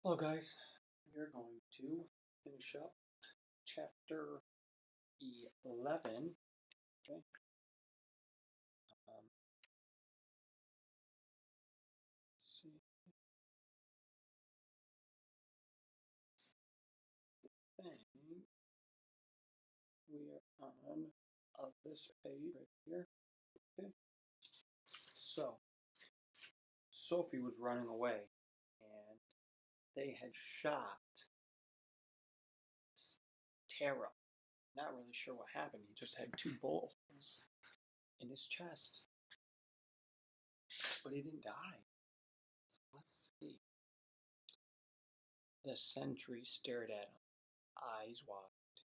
Hello, guys. We're going to finish up chapter 11. Okay. Let's see. I think we are on this page right here. Okay. So, Sophie was running away, and they had shot Tara. Not really sure what happened. He just had two bullet holes in his chest, but he didn't die. So let's see. The sentry stared at him, eyes wide.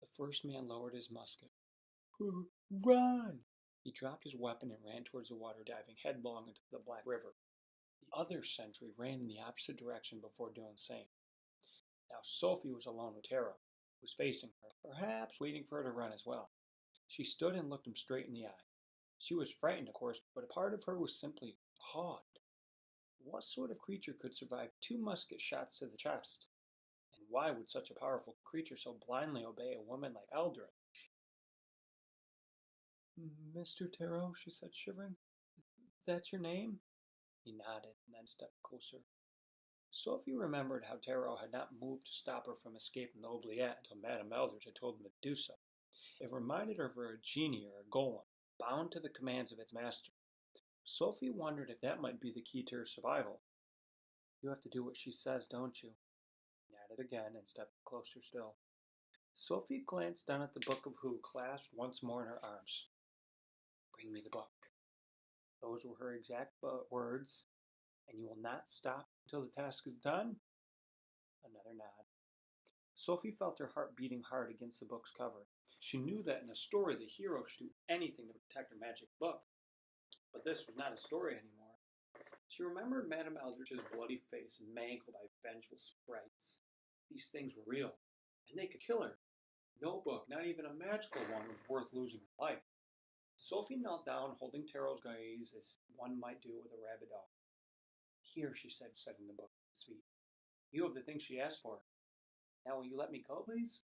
The first man lowered his musket. Run! He dropped his weapon and ran towards the water, diving headlong into the Black River. The other sentry ran in the opposite direction before doing the same. Now Sophie was alone with Tara, who was facing her, perhaps waiting for her to run as well. She stood and looked him straight in the eye. She was frightened, of course, but a part of her was simply awed. What sort of creature could survive 2 musket shots to the chest? And why would such a powerful creature so blindly obey a woman like Eldridge? "Mr. Tarot," she said, shivering. "That's your name?" He nodded and then stepped closer. Sophie remembered how Tarot had not moved to stop her from escaping the oubliette until Madame Eldridge had told him to do so. It reminded her of a genie or a golem, bound to the commands of its master. Sophie wondered if that might be the key to her survival. "You have to do what she says, don't you?" He nodded again and stepped closer still. Sophie glanced down at the Book of Who clasped once more in her arms. "Bring me the book." Those were her exact words. "And you will not stop until the task is done?" Another nod. Sophie felt her heart beating hard against the book's cover. She knew that in a story the hero should do anything to protect her magic book. But this was not a story anymore. She remembered Madame Eldridge's bloody face mangled by vengeful sprites. These things were real, and they could kill her. No book, not even a magical one, was worth losing her life. Sophie knelt down, holding Tarot's gaze as one might do with a rabid dog. "Here," she said, setting the book at his feet. "You have the thing she asked for. Now will you let me go, please?"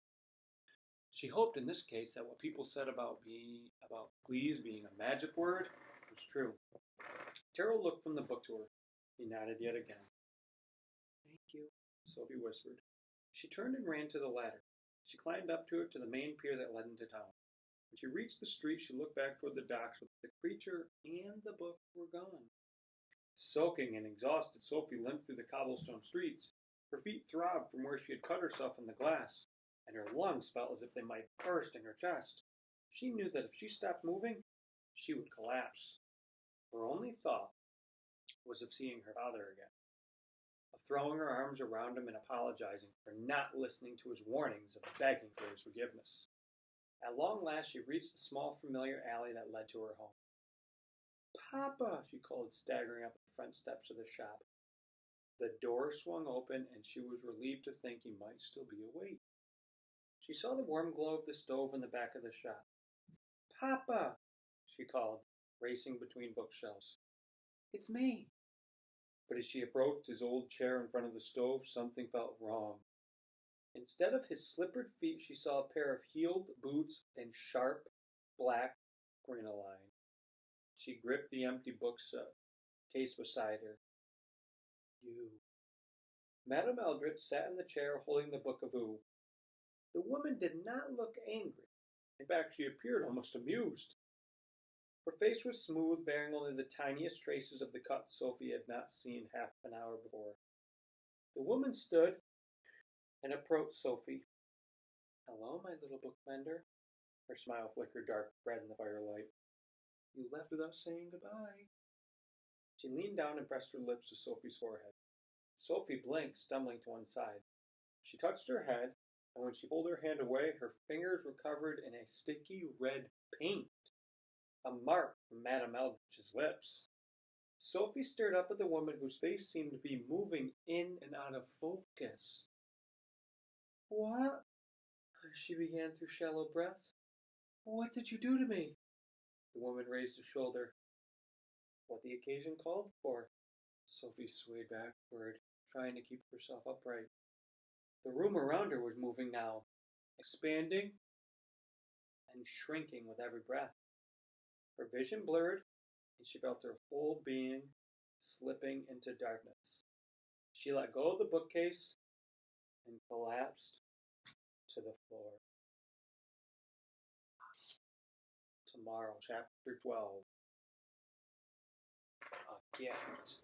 She hoped in this case that what people said about please being a magic word was true. Tarot looked from the book to her. He nodded yet again. "Thank you," Sophie whispered. She turned and ran to the ladder. She climbed up to it to the main pier that led into town. When she reached the street, she looked back toward the docks, but the creature and the book were gone. Soaking and exhausted, Sophie limped through the cobblestone streets. Her feet throbbed from where she had cut herself in the glass, and her lungs felt as if they might burst in her chest. She knew that if she stopped moving, she would collapse. Her only thought was of seeing her father again, of throwing her arms around him and apologizing for not listening to his warnings, of begging for his forgiveness. At long last she reached the small familiar alley that led to her home. "Papa!" she called, staggering up the front steps of the shop. The door swung open, and she was relieved to think he might still be awake. She saw the warm glow of the stove in the back of the shop. "Papa!" she called, racing between bookshelves. "It's me!" But as she approached his old chair in front of the stove, something felt wrong. Instead of his slippered feet, she saw a pair of heeled boots and sharp, black crinoline. She gripped the empty bookcase beside her. "You." Madame Eldridge sat in the chair holding the Book of Who. The woman did not look angry. In fact, she appeared almost amused. Her face was smooth, bearing only the tiniest traces of the cuts Sophie had not seen half an hour before. The woman stood and approached Sophie. "Hello, my little bookmender." Her smile flickered dark red in the firelight. "You left without saying goodbye." She leaned down and pressed her lips to Sophie's forehead. Sophie blinked, stumbling to one side. She touched her head, and when she pulled her hand away, her fingers were covered in a sticky red paint, a mark from Madame Eldridge's lips. Sophie stared up at the woman whose face seemed to be moving in and out of focus. "What?" she began through shallow breaths. "What did you do to me?" The woman raised a shoulder. "What the occasion called for." Sophie swayed backward, trying to keep herself upright. The room around her was moving now, expanding and shrinking with every breath. Her vision blurred, and she felt her whole being slipping into darkness. She let go of the bookcase and collapsed to the floor. Tomorrow, Chapter 12. A gift.